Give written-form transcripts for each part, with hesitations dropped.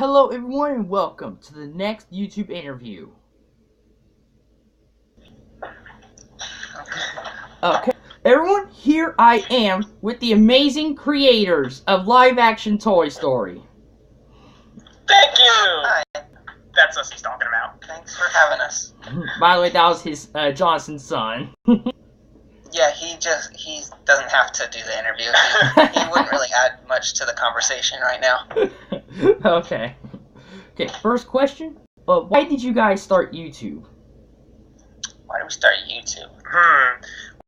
Hello everyone and welcome to the next YouTube interview. Okay, everyone, here I am with the amazing creators of live-action Toy Story. Thank you! Hi. That's us he's talking about. Thanks for having us. By the way, that was his Jonason's son. Yeah, he doesn't have to do the interview. He wouldn't really add much to the conversation right now. Okay, first question. Why did you guys start YouTube? Why did we start YouTube?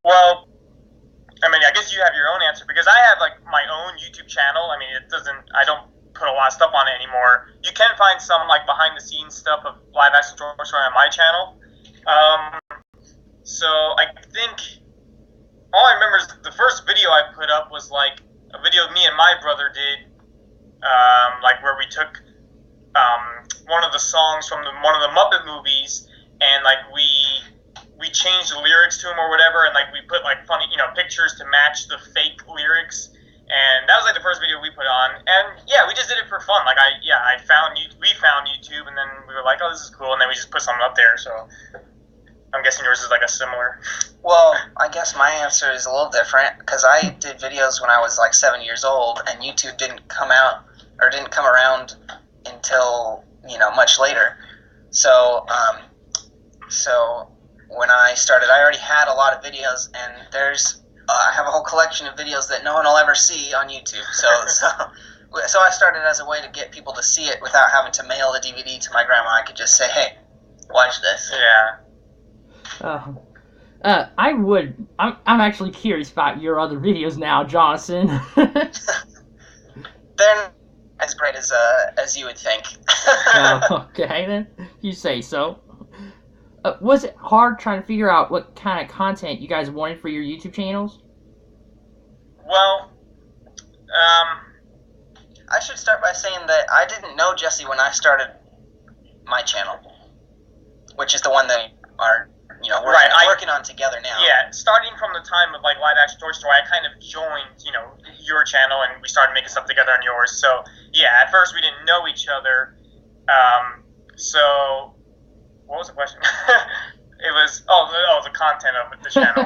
Well, I mean, I guess you have your own answer, because I have, like, my own YouTube channel. I mean, I don't put a lot of stuff on it anymore. You can find some, like, behind-the-scenes stuff of live-action Toy Story on my channel. So I think all I remember is the first video I put up was, like, a video me and my brother did, like, where we took one of the songs from one of the Muppet movies, and, like, we changed the lyrics to them or whatever, and, like, we put, like, funny, pictures to match the fake lyrics, and that was, like, the first video we put on, and, yeah, we just did it for fun. Like, we found YouTube, and then we were like, oh, this is cool, and then we just put something up there, so I'm guessing yours is, like, a similar. Well, I guess my answer is a little different, because I did videos when I was, like, 7 years old, and YouTube didn't come around until, much later. So when I started, I already had a lot of videos, and I have a whole collection of videos that no one will ever see on YouTube. So I started as a way to get people to see it without having to mail the DVD to my grandma. I could just say, hey, watch this. Yeah. I'm actually curious about your other videos now, Jonason. They're not as great as you would think. Okay, then. You say so. Was it hard trying to figure out what kind of content you guys wanted for your YouTube channels? Well, I should start by saying that I didn't know Jesse when I started my channel, which is the one that we're working on together now. Yeah, starting from the time of, like, live action Toy Story, I kind of joined, your channel, and we started making stuff together on yours. So, yeah, at first we didn't know each other. So, what was the question? It was, the content of the channel.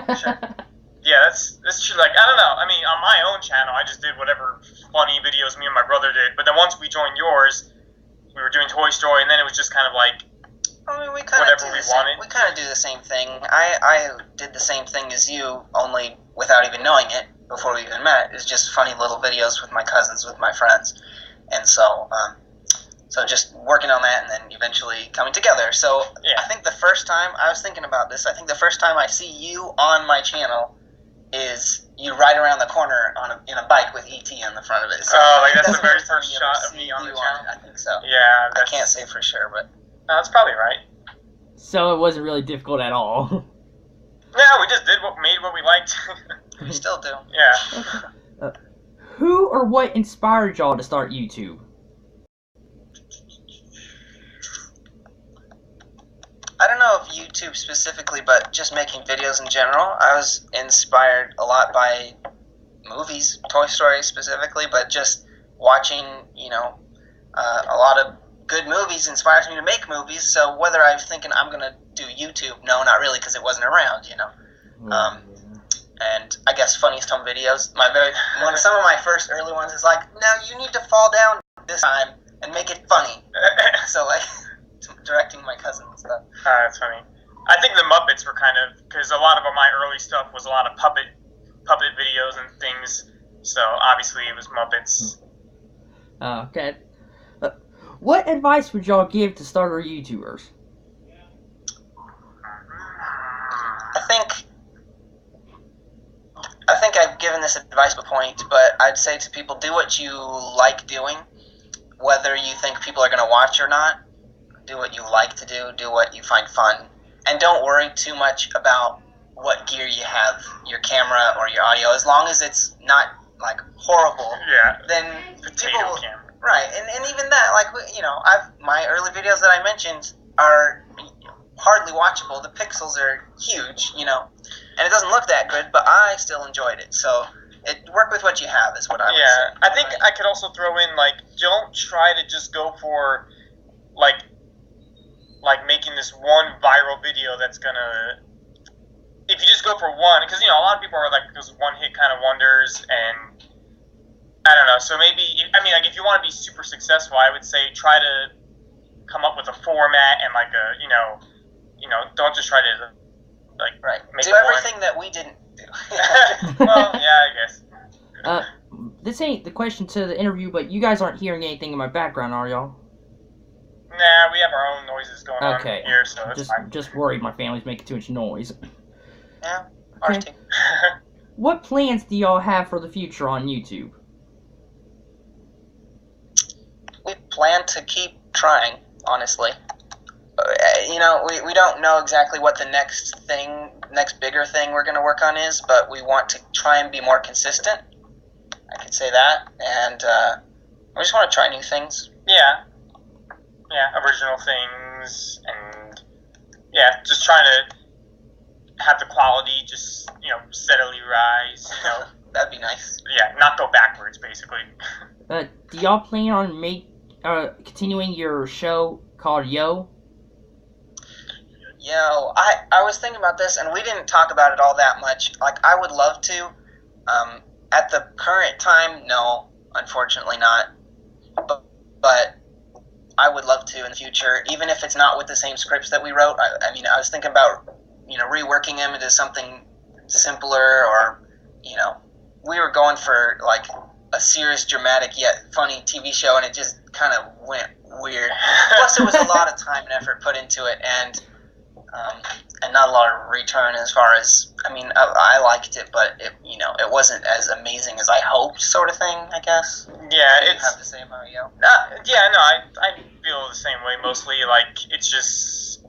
Yeah, that's true. Like, I don't know. I mean, on my own channel, I just did whatever funny videos me and my brother did. But then once we joined yours, we were doing Toy Story, and then it was just kind of like, we kind whatever we wanted. We kind of do the same thing. I did the same thing as you, only without even knowing it before we even met. It's just funny little videos with my cousins, with my friends, and so just working on that, and then eventually coming together. So yeah. I think the first time I was thinking about this, I think the first time I see you on my channel is you ride around the corner in a bike with ET on the front of it. So that's the very first shot of me on the channel. I think so. Yeah, I can't say for sure, but that's probably right. So it wasn't really difficult at all. Yeah, we just made what we liked. We still do. Yeah. Who or what inspired y'all to start YouTube? I don't know if YouTube specifically, but just making videos in general. I was inspired a lot by movies, Toy Story specifically, but just watching, a lot of good movies inspires me to make movies. So whether I was thinking I'm going to do YouTube, no, not really, because it wasn't around, And I guess funniest home videos. Some of my first early ones is like, now you need to fall down this time and make it funny. So like directing my cousin and stuff. That's funny. I think the Muppets were kind of, because a lot of my early stuff was a lot of puppet videos and things. So obviously it was Muppets. Okay. What advice would y'all give to starter YouTubers? I think I've given this advice before, but I'd say to people, do what you like doing, whether you think people are going to watch or not. Do what you like to do what you find fun, and don't worry too much about what gear you have, your camera or your audio, as long as it's not, like, horrible. Yeah. Then potato camera. Right, and even that, like, my early videos that I mentioned are hardly watchable. The pixels are huge, and it doesn't look that good, but I still enjoyed it. So work with what you have is what I would say. Yeah, I think I could also throw in, like, don't try to just go for, like making this one viral video that's gonna, if you just go for one, because, a lot of people are like those one-hit kind of wonders, and I don't know, so maybe, like, if you want to be super successful, I would say try to come up with a format and, like, don't just try to, like, make do everything that we didn't do. Well, yeah, I guess. This ain't the question to the interview, but you guys aren't hearing anything in my background, are y'all? Nah, we have our own noises going on here, so it's fine. Just worried my family's making too much noise. Yeah, ours too. What plans do y'all have for the future on YouTube? We plan to keep trying, honestly. We don't know exactly what the next bigger thing we're going to work on is, but we want to try and be more consistent. I can say that, and we just want to try new things. Yeah, original things, and just trying to have the quality just steadily rise. That'd be nice. Yeah, not go backwards, basically. Do y'all plan on continuing your show called Yo? I was thinking about this, and we didn't talk about it all that much. Like, I would love to. At the current time, no, unfortunately not. But I would love to in the future, even if it's not with the same scripts that we wrote. I was thinking about, reworking them into something simpler, or, we were going for, like, a serious, dramatic, yet funny TV show, and it just kind of went weird. Plus, it was a lot of time and effort put into it, and not a lot of return as far as, I liked it, but it wasn't as amazing as I hoped, sort of thing, I guess. Yeah, it's have to say about Yo. I feel the same way mostly. Like, it's just,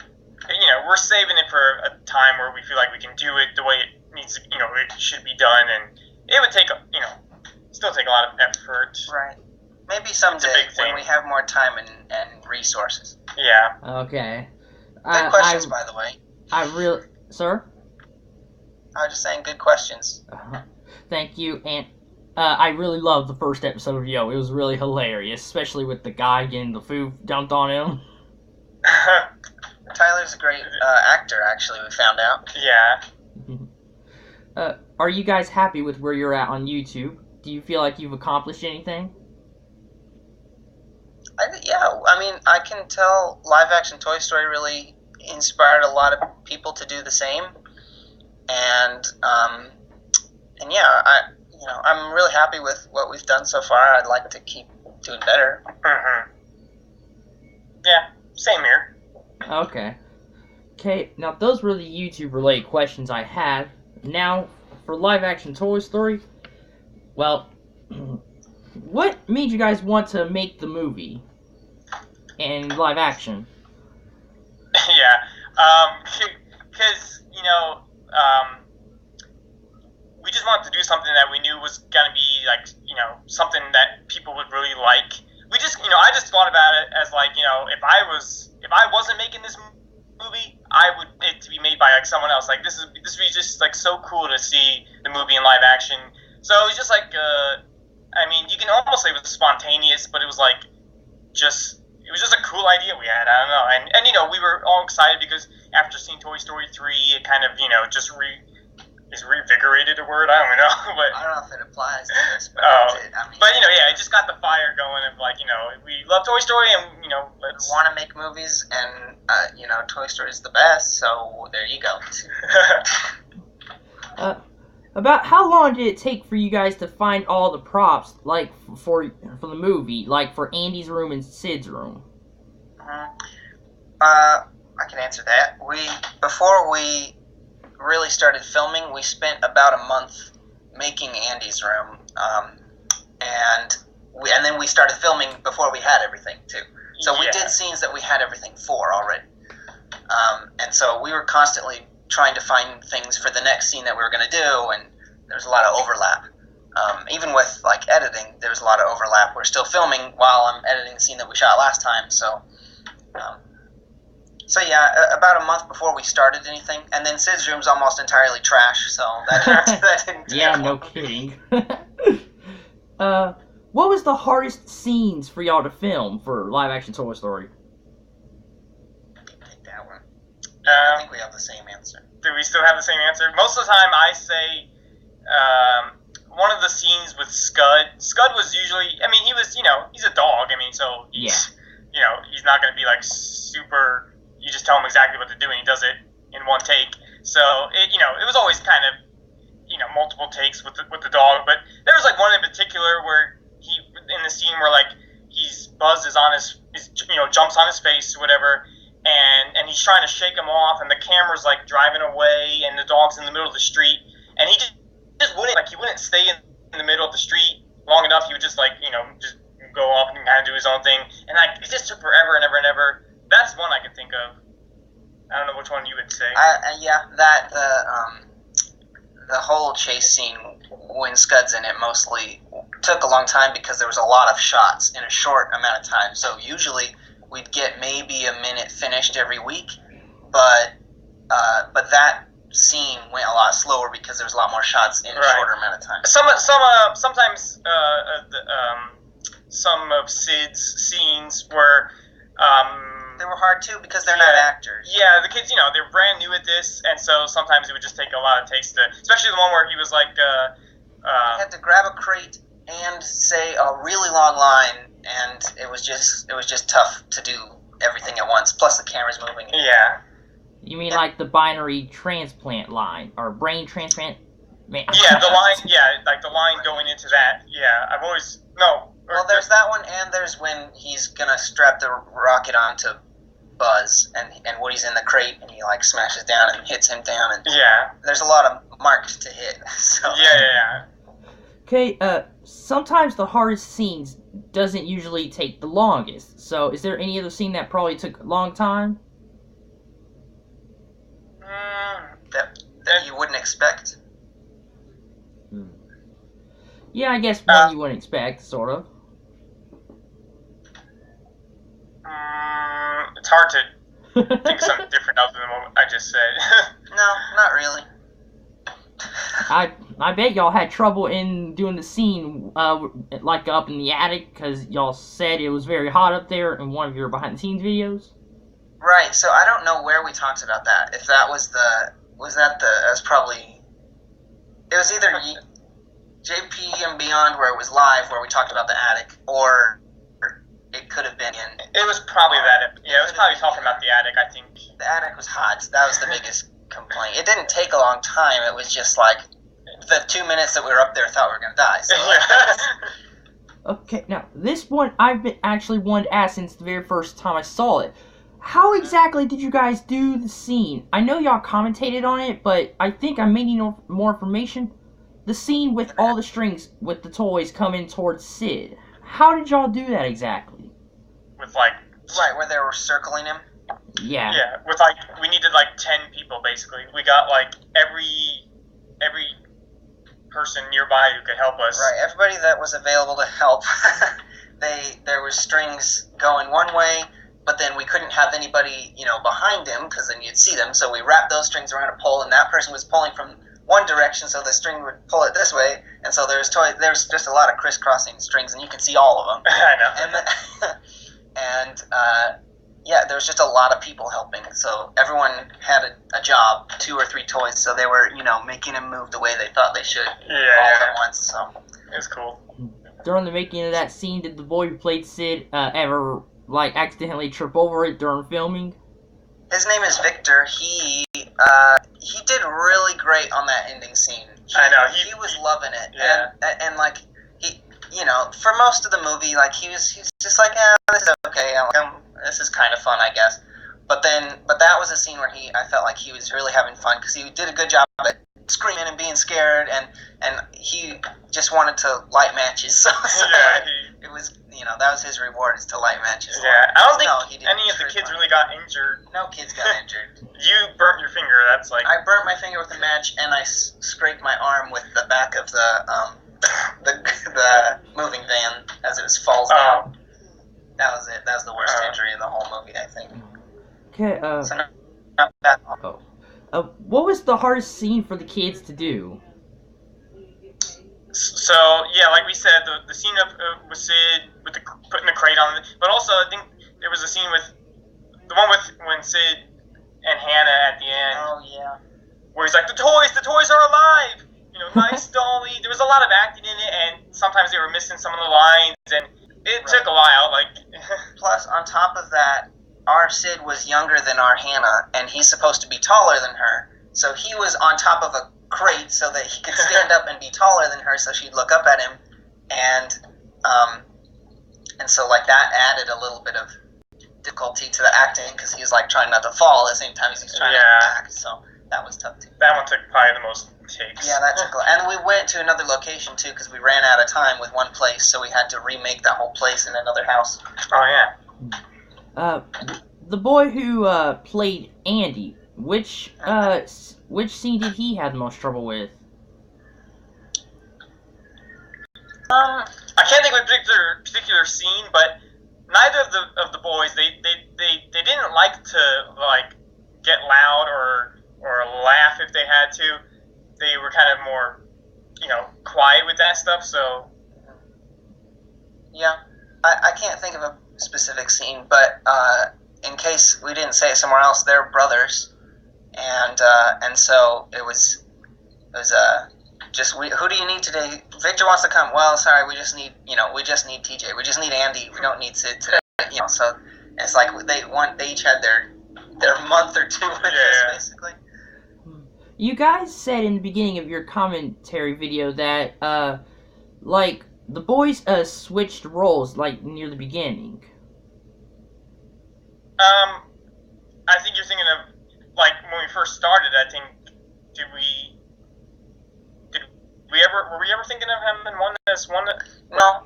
we're saving it for a time where we feel like we can do it the way it needs to, it should be done, and it would take, still take a lot of effort. Right. Maybe someday when we have more time and resources. Yeah. Okay. Good questions, by the way. Sir? I was just saying, good questions. Thank you, and I really loved the first episode of Yo. It was really hilarious, especially with the guy getting the food dumped on him. Tyler's a great actor, actually, we found out. Yeah. Are you guys happy with where you're at on YouTube? Do you feel like you've accomplished anything? I can tell live-action Toy Story really inspired a lot of people to do the same, and I'm really happy with what we've done so far. I'd like to keep doing better. Mm-hmm. Yeah, same here. Okay, now those were the YouTube-related questions I had. Now, for live-action Toy Story, well, what made you guys want to make the movie in live action? Because, we just wanted to do something that we knew was going to be, like, something that people would really like. We just, I just thought about it as, like, if I wasn't making this movie, I would it to be made by, like, someone else. Like, this would be just, like, so cool to see the movie in live action. So it was just, like, you can almost say it was spontaneous, but it was, like, it was just a cool idea we had. I don't know. And we were all excited because after seeing Toy Story 3, it kind of, just is revigorated a word? I don't know. But I don't know if it applies to this, but it just got the fire going of, like, we love Toy Story, and, let's... We want to make movies, and, Toy Story is the best, so there you go. About how long did it take for you guys to find all the props, like, for the movie, like for Andy's room and Sid's room? I can answer that. Before we really started filming, we spent about a month making Andy's room, and then we started filming before we had everything too. So we did scenes that we had everything for already, and so we were constantly trying to find things for the next scene that we were going to do, and there's a lot of overlap. Even with, like, editing, there's a lot of overlap. We're still filming while I'm editing the scene that we shot last time, so So yeah, about a month before we started anything, and then Sid's room's almost entirely trash, so that didn't take Yeah, long. no kidding. What was the hardest scenes for y'all to film for live action Toy Story? Take that one. I think we have the same answer. Do we still have the same answer? Most of the time, I say one of the scenes with Scud. Scud was usually, I mean, he was, he's a dog. I mean, so he's, he's not going to be like super. You just tell him exactly what to do, and he does it in one take. So it was always kind of, multiple takes with the dog. But there was like one in particular where he, in the scene where like Buzz is on his jumps on his face or whatever. And he's trying to shake him off, and the camera's like driving away, and the dog's in the middle of the street, and he just wouldn't stay in the middle of the street long enough. He would just just go off and kind of do his own thing, and it just took forever and ever and ever. That's one I can think of. I don't know which one you would say. The whole chase scene when Scud's in it mostly took a long time because there was a lot of shots in a short amount of time. So usually we'd get maybe a minute finished every week, but that scene went a lot slower because there was a lot more shots in a shorter amount of time. Sometimes some of Sid's scenes were they were hard too because they're not actors. Yeah, the kids, they're brand new at this, and so sometimes it would just take a lot of takes to, especially the one where he was like, he had to grab a crate and say a really long line, and it was just tough to do everything at once. Plus the camera's moving. Yeah. You mean like the binary transplant line or brain transplant? Man. Yeah, the line. Yeah, like the line going into that. Yeah, I've always no. Well, there's that one, and there's when he's gonna strap the rocket onto Buzz, and Woody's in the crate, and he like smashes down and hits him down, and there's a lot of marks to hit. So yeah. Okay, sometimes the hardest scenes doesn't usually take the longest. So, is there any other scene that probably took a long time? That you wouldn't expect. Yeah, I guess one you wouldn't expect, sort of. It's hard to think something different other than what I just said. No, not really. I bet y'all had trouble in doing the scene, like up in the attic, because y'all said it was very hot up there in one of your behind-the-scenes videos. Right. So I don't know where we talked about that. If that was it was either JP and Beyond where it was live, where we talked about the attic, or it could have been in. It was probably that. Yeah, it was probably talking about the attic. I think the attic was hot. That was the biggest complaint. It didn't take a long time. It was just like the 2 minutes that we were up there thought we were gonna die. So. Okay, now this one I've been actually wanted to ask since the very first time I saw it. How exactly did you guys do the scene? I know y'all commentated on it, but I think I may need more information. The scene with all the strings with the toys coming towards Sid. How did y'all do that exactly? With like right where they were circling him. Yeah. Yeah, with like we needed like 10 people basically. We got like every person nearby who could help us. Right, everybody that was available to help. There was strings going one way, but then we couldn't have anybody, behind him because then you'd see them. So we wrapped those strings around a pole, and that person was pulling from one direction, so the string would pull it this way. And so there's just a lot of crisscrossing strings, and you can see all of them. I know. Yeah, there was just a lot of people helping. So everyone had a job, 2 or 3 toys, so they were, making him move the way they thought they should all at once. So it was cool. During the making of that scene, did the boy who played Sid ever accidentally trip over it during filming? His name is Victor. He did really great on that ending scene. I know he was loving it. Yeah. And he for most of the movie, he was just like, this is okay. This is kind of fun, I guess. But that was a scene where I felt like he was really having fun because he did a good job at screaming and being scared, and he just wanted to light matches. So it was, that was his reward, is to light matches. Yeah, I don't think any of the kids really got injured. No kids got injured. You burnt your finger. That's like I burnt my finger with a match, and I scraped my arm with the back of the moving van as it falls down. That was it. That was the worst injury in the whole movie, I think. Okay. So not that long. What was the hardest scene for the kids to do? So yeah, like we said, the scene with Sid with the putting the crate on, but also I think there was a scene with the one with when Sid and Hannah at the end. Oh yeah. Where he's like, the toys are alive. You know, nice Dolly. There was a lot of acting in it, and sometimes they were missing some of the lines, and it took a while. Like, plus on top of that, our Sid was younger than our Hannah, and he's supposed to be taller than her. So he was on top of a crate so that he could stand up and be taller than her, so she'd look up at him, and so like that added a little bit of difficulty to the acting because he's like trying not to fall at the same time as he's trying to act. So that was tough too. That one took probably the most takes. Yeah, that took. And we went to another location too because we ran out of time with one place, so we had to remake that whole place in another house. Oh yeah. The boy who played Andy, which scene did he have the most trouble with? I can't think of a particular scene, but neither of the boys they didn't like to like get loud or laugh if they had to. They were kind of more, quiet with that stuff. So yeah, I can't think of a specific scene, but in case we didn't say it somewhere else, they're brothers, and so it was just who do you need today? Victor wants to come. Well, sorry, we just need TJ. We just need Andy. We don't need Sid today. So it's like they each had their month or two with this basically. You guys said in the beginning of your commentary video that like the boys switched roles like near the beginning. I think you're thinking of like when we first started. I think were we ever thinking of him in one that? No,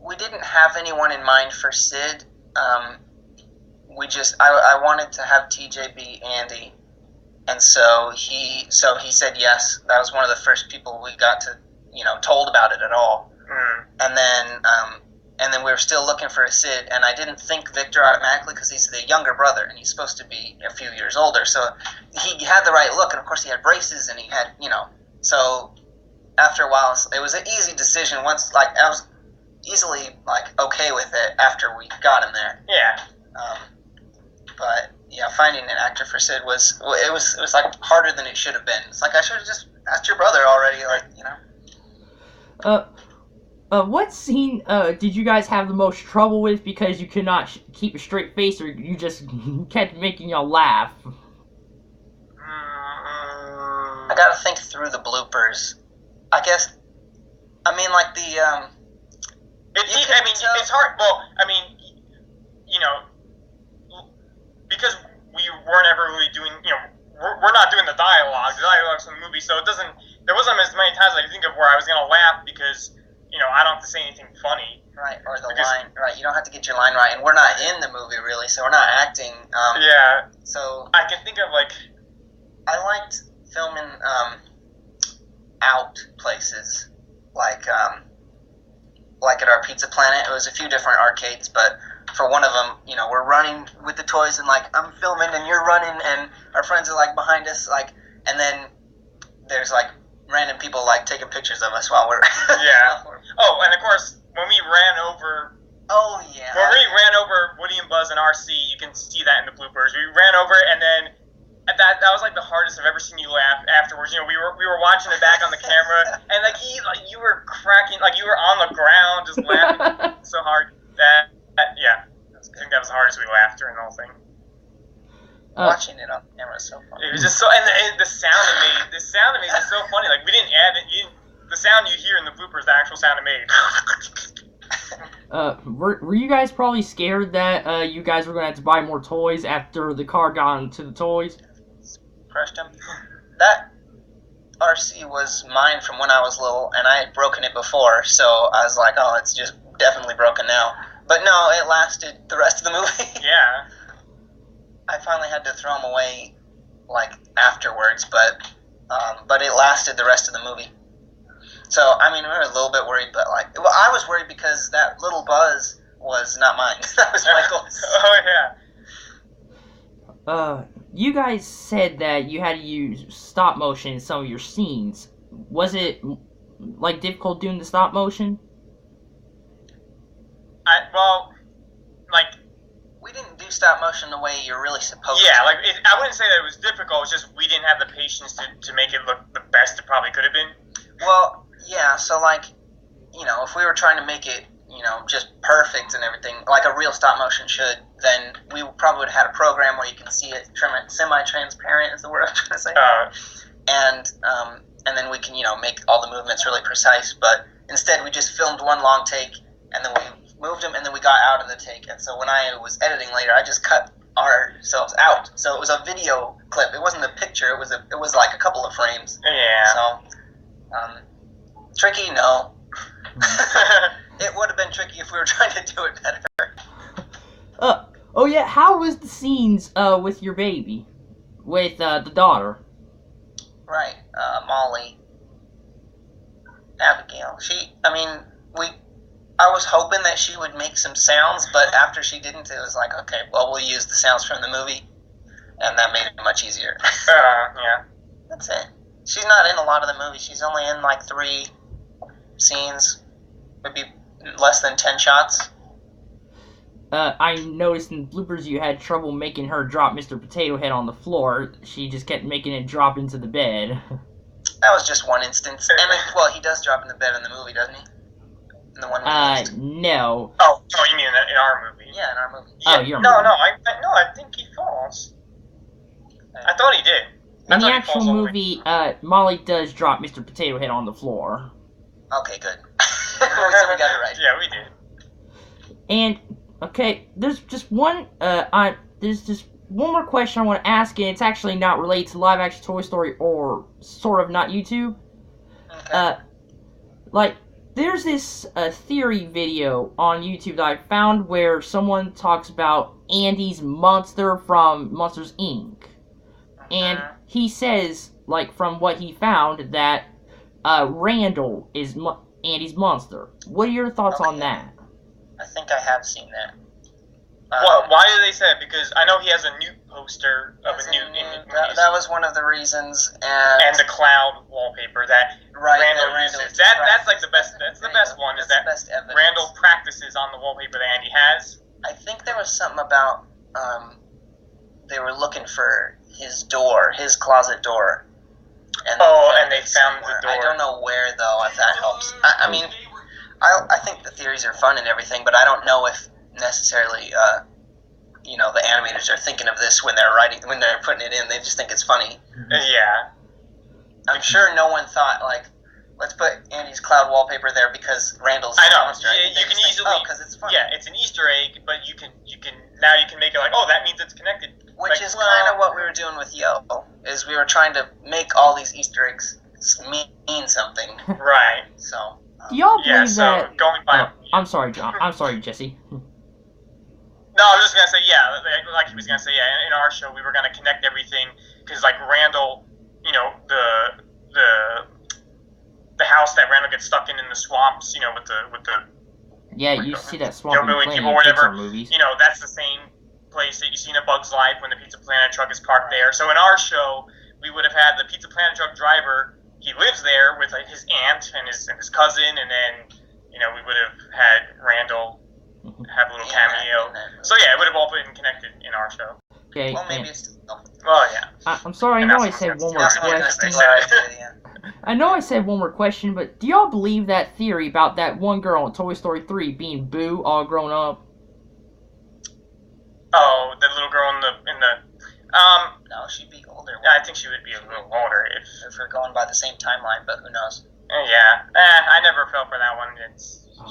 we didn't have anyone in mind for Sid. I wanted to have TJ be Andy, and so he said yes. That was one of the first people we got to told about it at all. And then we were still looking for a Sid, and I didn't think Victor automatically because he's the younger brother and he's supposed to be a few years older. So he had the right look, and of course he had braces, and he had So after a while, it was an easy decision. Once I was easily okay with it after we got him there. Yeah. But yeah, finding an actor for Sid was harder than it should have been. It's like I should have just asked your brother already, What scene did you guys have the most trouble with because you could not keep a straight face, or you just kept making y'all laugh? I gotta think through the bloopers. I guess. I mean, like the. It's hard. Well, because we weren't ever really doing. We're not doing the dialogue. The dialogue's in the movie, so it doesn't. There wasn't as many times I could think of where I was gonna laugh because I don't have to say anything funny. Right, or the line. Right, you don't have to get your line right, and we're not in the movie really, so we're not acting. Yeah. So I can think of I liked filming out places like at our Pizza Planet. It was a few different arcades, but for one of them, we're running with the toys and I'm filming and you're running and our friends are behind us and then there's random people taking pictures of us while we're yeah. Oh, and of course when we ran over. Oh yeah. When we ran over Woody and Buzz in RC, you can see that in the bloopers. We ran over and then. That was the hardest I've ever seen you laugh afterwards. We were watching it back on the camera, and you were cracking, you were on the ground just laughing so hard. I think that was the hardest we laughed during the whole thing. Watching it on camera is so funny. It was just so, and the sound it made. The sound it made was so funny. We didn't add it. The sound you hear in the bloopers, the actual sound it made. Were you guys probably scared that you guys were going to have to buy more toys after the car got into the toys? Crushed him. That RC was mine from when I was little, and I had broken it before, so I was like, oh, it's just definitely broken now. But no, it lasted the rest of the movie. Yeah. I finally had to throw them away, afterwards, but it lasted the rest of the movie. So, we were a little bit worried, but, I was worried because that little Buzz was not mine. That was Michael's. Oh, yeah. you guys said that you had to use stop motion in some of your scenes. Was it, like, difficult doing the stop motion? We didn't do stop motion the way you're really supposed to. Yeah, I wouldn't say that it was difficult, it's just we didn't have the patience to make it look the best it probably could have been. Well, yeah, so, like, you know, if we were trying to make it, you know, just perfect and everything, like a real stop motion should, then we probably would have had a program where you can see it semi-transparent is the word I'm trying to say. And then we can, you know, make all the movements really precise, but instead we just filmed one long take, and then we moved them, and then we got out of the take. And so when I was editing later, I just cut ourselves out. So it was a video clip. It wasn't a picture. It was like a couple of frames. Yeah. So, tricky? No. It would have been tricky if we were trying to do it better. Oh yeah, how was the scenes, with your baby? With, the daughter? Right. Molly. Abigail. I was hoping that she would make some sounds, but after she didn't, it was like, okay, well, we'll use the sounds from the movie, and that made it much easier. Yeah. That's it. She's not in a lot of the movie. She's only in, like, 3 scenes, maybe less than 10 shots. I noticed in Bloopers you had trouble making her drop Mr. Potato Head on the floor. She just kept making it drop into the bed. That was just one instance. And then, well, he does drop in the bed in the movie, doesn't he? In the one we used. No. Oh, you mean in our movie? Yeah, in our movie. Oh, your no, movie. no, I think he falls. I thought he did. In the actual movie, Molly does drop Mr. Potato Head on the floor. Okay, good. So we got it right. Yeah, we did. And, okay, there's just one more question I want to ask, and it's actually not related to live action Toy Story or sort of not YouTube. Okay. There's this theory video on YouTube that I found where someone talks about Andy's monster from Monsters, Inc. And he says, from what he found, that Randall is Andy's monster. What are your thoughts on that? I think I have seen that. Why do they say it? Because I know he has a Newt poster of a Newt in the movies. That was one of the reasons. And the cloud wallpaper that Randall uses. That's like the best. That's the best one. Is that Randall practices on the wallpaper that Andy has. I think there was something about they were looking for his door, his closet door. And they found the door. I don't know where though. If that helps. I mean, I think the theories are fun and everything, but I don't know if necessarily the animators are thinking of this when they're putting it in. They just think it's funny. Yeah. I'm sure no one thought, let's put Andy's cloud wallpaper there because Randall's I know. monster. Yeah, you can easily. because it's funny. Yeah, it's an Easter egg, but you can make it that means it's connected. Which is kind of what we were doing with Yo, is we were trying to make all these Easter eggs mean something. Right. So. Do y'all believe that? Going by. I'm sorry, John. I'm sorry, Jesse. No, I was just gonna say, like he was gonna say, in our show we were gonna connect everything because Randall, the house that Randall gets stuck in the swamps, with the yeah, you see that swamp in Pizza movies. That's the same place that you see in A Bug's Life when the Pizza Planet truck is parked there. So in our show, we would have had the Pizza Planet truck driver. He lives there with his aunt and his cousin, and then we would have had Randall have a little cameo. So it would have all been connected in our show. Okay. Well, maybe it's. Well, yeah. I'm sorry. I know I said one more question. I know I said one more question, but do y'all believe that theory about that one girl in Toy Story 3 being Boo all grown up? Oh, the little girl in the no, she'd be older. I think she would be a little older if we're going by the same timeline, but who knows? Yeah. I never fell for that one.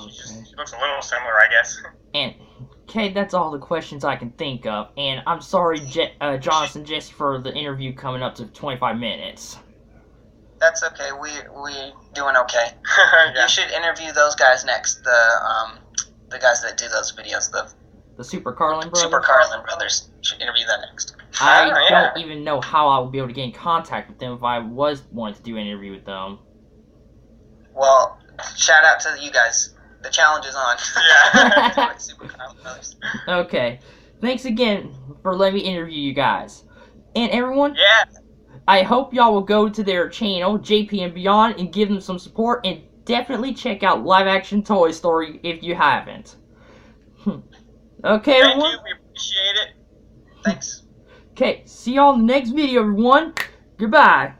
She looks a little similar, I guess. And okay, that's all the questions I can think of. And I'm sorry, Jonason and Jesse, for the interview coming up to 25 minutes. That's okay. We doing okay. Yeah. You should interview those guys next. The guys that do those videos. The Super Carlin Brothers? Super Carlin Brothers. You should interview them next. I don't even know how I would be able to get in contact with them if I was wanting to do an interview with them. Well, shout out to you guys. The challenge is on. Yeah. Super Carlin Brothers. Okay. thanks again for letting me interview you guys. And everyone, Yeah. I hope y'all will go to their channel, JP and Beyond, and give them some support, and definitely check out Live Action Toy Story if you haven't. Okay, Thank everyone? you. We appreciate it. Thanks. Okay, see y'all in the next video, everyone. Goodbye.